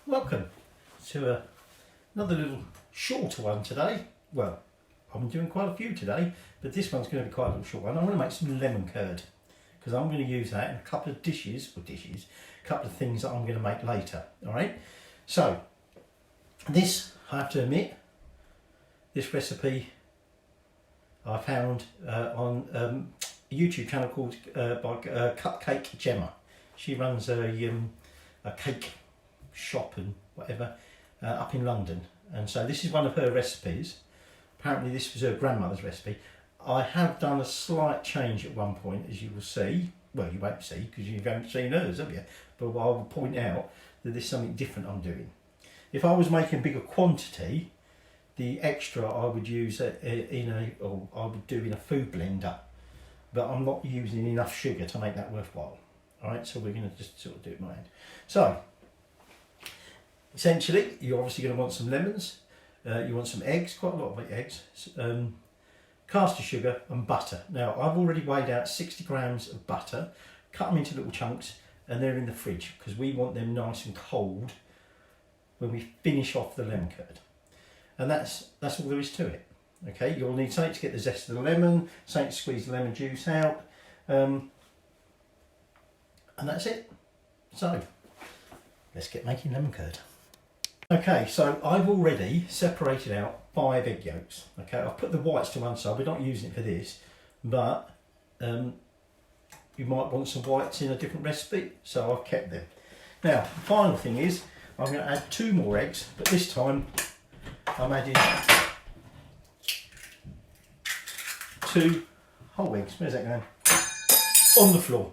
welcome to another little shorter one today. Well, I'm doing quite a few today, but this one's going to be quite a little short one. I'm going to make some lemon curd because I'm going to use that in a couple of a couple of things that I'm going to make later. All right. So this, I have to admit, this recipe I found on a YouTube channel called by Cup Cake Jemma. She runs a cake shop and whatever up in London, and so this is one of her recipes. Apparently this was her grandmother's recipe. I have done a slight change at one point, as you will see. Well, you won't see because you haven't seen hers, have you? But I will point out that there's something different I'm doing. If I was making a bigger quantity, the extra I would use I would do in a food blender, but I'm not using enough sugar to make that worthwhile. All right, so we're going to just sort of do it by hand. So essentially, you're obviously going to want some lemons, you want some eggs, quite a lot of eggs, caster sugar and butter. Now I've already weighed out 60 grams of butter, cut them into little chunks, and they're in the fridge because we want them nice and cold when we finish off the lemon curd. And that's all there is to it. Okay, you'll need something to get the zest of the lemon, something to squeeze the lemon juice out, and that's it. So let's get making lemon curd. Okay, so I've already separated out 5 egg yolks. Okay, I've put the whites to one side. We're not using it for this, but you might want some whites in a different recipe, so I've kept them. Now, the final thing is I'm going to add 2 more eggs, but this time I'm adding 2 whole eggs. Where's that going? On the floor.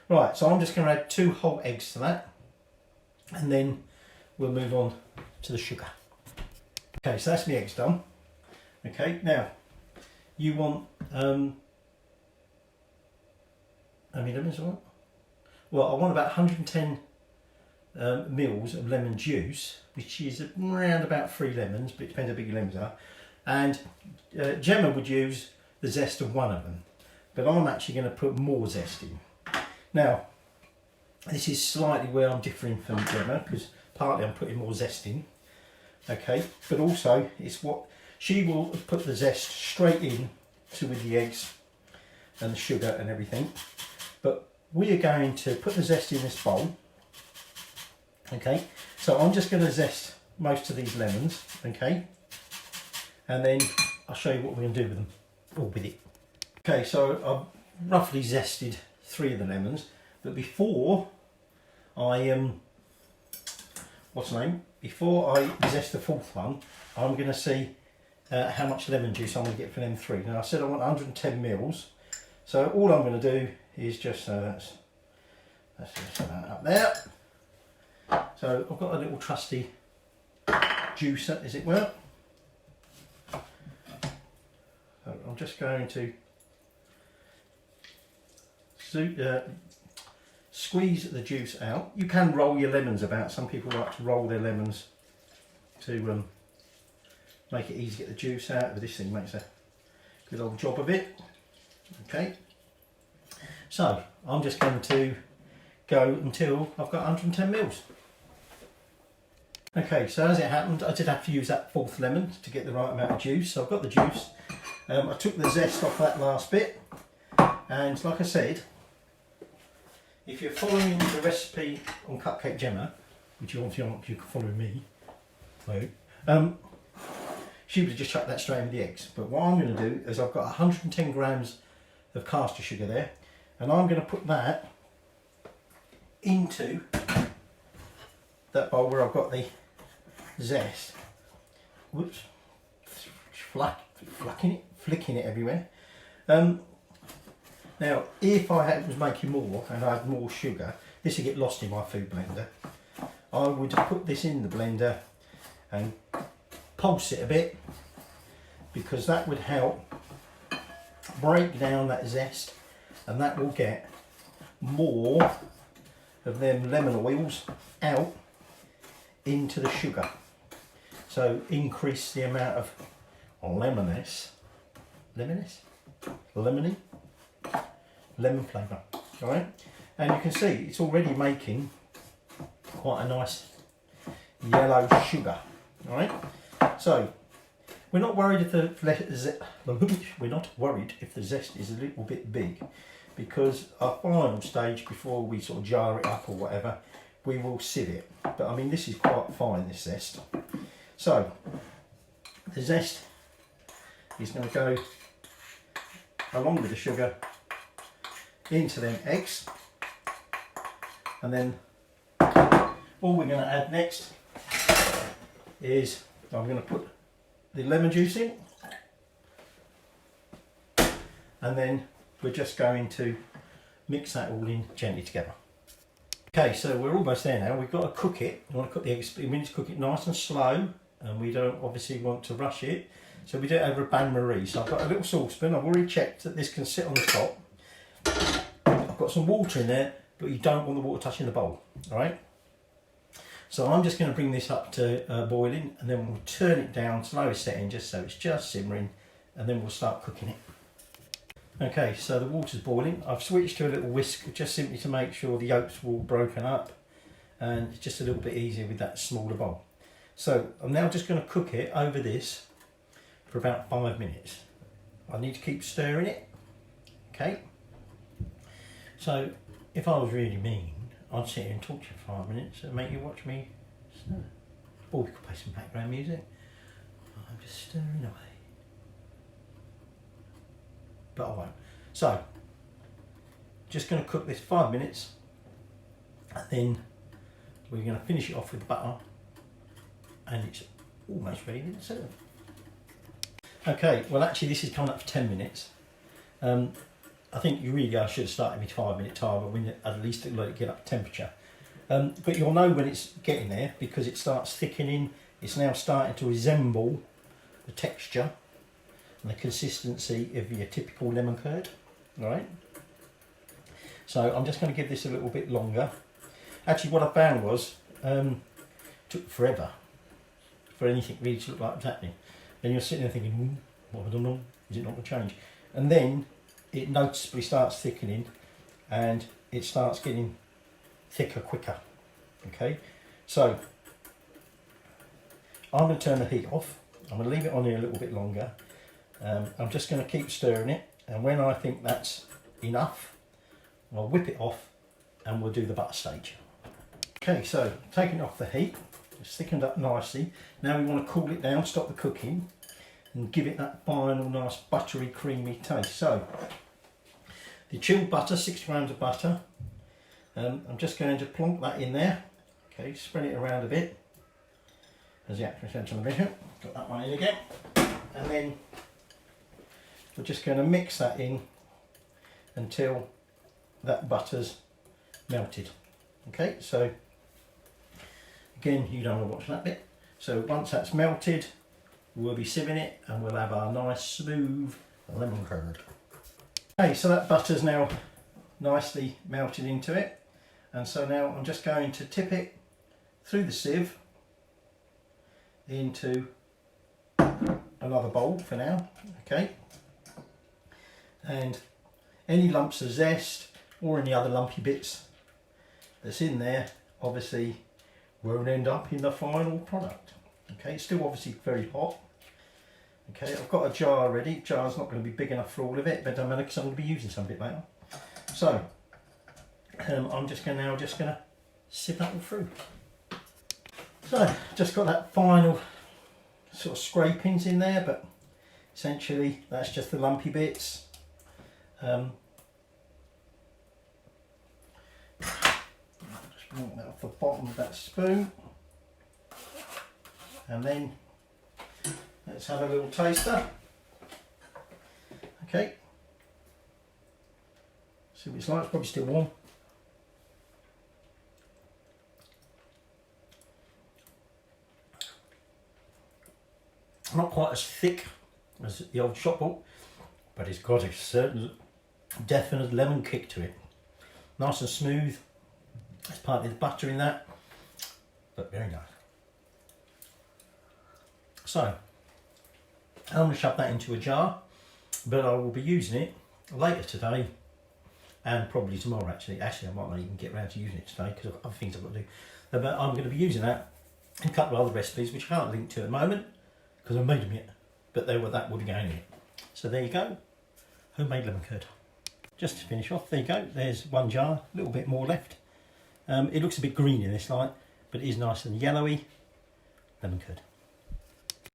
Right, so I'm just going to add 2 whole eggs to that, and then we'll move on to the sugar. Okay, so that's my eggs done. Okay, now you want how many lemons I want? Well, I want about 110 mils of lemon juice, which is around about 3 lemons, but it depends how big your lemons are. And Gemma would use the zest of 1 of them, but I'm actually going to put more zest in. Now, this is slightly where I'm differing from Gemma, because partly I'm putting more zest in, okay, but also it's what she will put the zest straight in to with the eggs and the sugar and everything. But we are going to put the zest in this bowl. Okay, so I'm just going to zest most of these lemons, okay, and then I'll show you what we're going to do with them, or with it. Okay, so I've roughly zested 3 of the lemons, but before I before I zest the 4th one, I'm going to see how much lemon juice I'm going to get for them 3. Now I said I want 110 mils, so all I'm going to do is just let's just set that up there. So I've got a little trusty juicer, as it were. So I'm just going to squeeze the juice out. You can roll your lemons about. Some people like to roll their lemons to make it easy to get the juice out, but this thing makes a good old job of it. Okay, so I'm just going to go until I've got 110 mils. Okay, so as it happened, I did have to use that 4th lemon to get the right amount of juice. So I've got the juice. I took the zest off that last bit, and like I said, if you're following the recipe on Cup Cake Jemma, which you obviously aren't, you can follow me, she would have just chucked that straight in with the eggs. But what I'm going to do is I've got 110 grams of caster sugar there, and I'm going to put that into that bowl where I've got the zest. Whoops, flicking it everywhere. Now, if I was making more and I had more sugar, this would get lost in my food blender. I would put this in the blender and pulse it a bit, because that would help break down that zest, and that will get more of them lemon oils out into the sugar. So increase the amount of lemon flavour. Alright, and you can see it's already making quite a nice yellow sugar. All right. So we're not worried if the zest is a little bit big, because our final stage before we sort of jar it up or whatever, we will sieve it. But I mean, this is quite fine, this zest. So the zest is going to go along with the sugar into them eggs, and then all we're going to add next is I'm going to put the lemon juice in, and then we're just going to mix that all in gently together. Okay, so we're almost there now. We've got to cook it. We want to cook the eggs, we need to cook it nice and slow, and we don't obviously want to rush it. So we do it over a bain-marie. So I've got a little saucepan. I've already checked that this can sit on the top. I've got some water in there, but you don't want the water touching the bowl, all right? So I'm just going to bring this up to boiling, and then we'll turn it down, slow setting, just so it's just simmering, and then we'll start cooking it. Okay, so the water's boiling. I've switched to a little whisk just simply to make sure the yolks are all broken up, and it's just a little bit easier with that smaller bowl. So I'm now just going to cook it over this for about 5 minutes. I need to keep stirring it. Okay. So if I was really mean, I'd sit here and talk to you for 5 minutes and make you watch me stir. Or we could play some background music. I'm just stirring away. But I won't. So, just going to cook this 5 minutes, and then we're going to finish it off with butter, and it's almost ready to serve. Okay, well actually this is coming up for 10 minutes. I think you really should have started with 5 minute timer when at least let it get up to temperature. But you'll know when it's getting there because it starts thickening. It's now starting to resemble the texture and the consistency of your typical lemon curd. All right. So I'm just going to give this a little bit longer. Actually, what I found was took forever for anything really to look like it was happening. Then you're sitting there thinking, what have I done wrong? Is it not going to change? And then it noticeably starts thickening, and it starts getting thicker quicker. Okay, so I'm going to turn the heat off. I'm going to leave it on here a little bit longer. I'm just going to keep stirring it, and when I think that's enough, I'll whip it off and we'll do the butter stage. Okay, so taking off the heat, it's thickened up nicely. Now we want to cool it down, stop the cooking, and give it that final nice buttery creamy taste. So the chilled butter, 6 grams of butter, I'm just going to plonk that in there. Okay, spread it around a bit as the actress said on the video. Got that one in again, and then we're just going to mix that in until that butter's melted. Okay, so again, you don't want to watch that bit. So once that's melted, we'll be sieving it and we'll have our nice smooth lemon curd. Okay, so that butter's now nicely melted into it, and so now I'm just going to tip it through the sieve into another bowl for now. Okay, and any lumps of zest or any other lumpy bits that's in there obviously won't end up in the final product. Okay, it's still obviously very hot. Okay, I've got a jar ready. The jar's not going to be big enough for all of it, but I'm going to be using some of it later. So I'm just going to sieve that all through. So just got that final sort of scrapings in there, but essentially that's just the lumpy bits. Just walk that off the bottom of that spoon, and then let's have a little taster. Okay, see what it's like. It's probably still warm. Not quite as thick as the old shop bought, but it's got a certain definite lemon kick to it. Nice and smooth. There's partly the butter in that, but very nice. So I'm going to shove that into a jar, but I will be using it later today and probably tomorrow. Actually I might not even get around to using it today because of other things I've got to do. But I'm going to be using that and a couple of other recipes which I can't link to at the moment because I made them yet, but that would go in it. So there you go, homemade lemon curd. Just to finish off, there you go, there's one jar, a little bit more left. It looks a bit green in this light, but it is nice and yellowy lemon curd.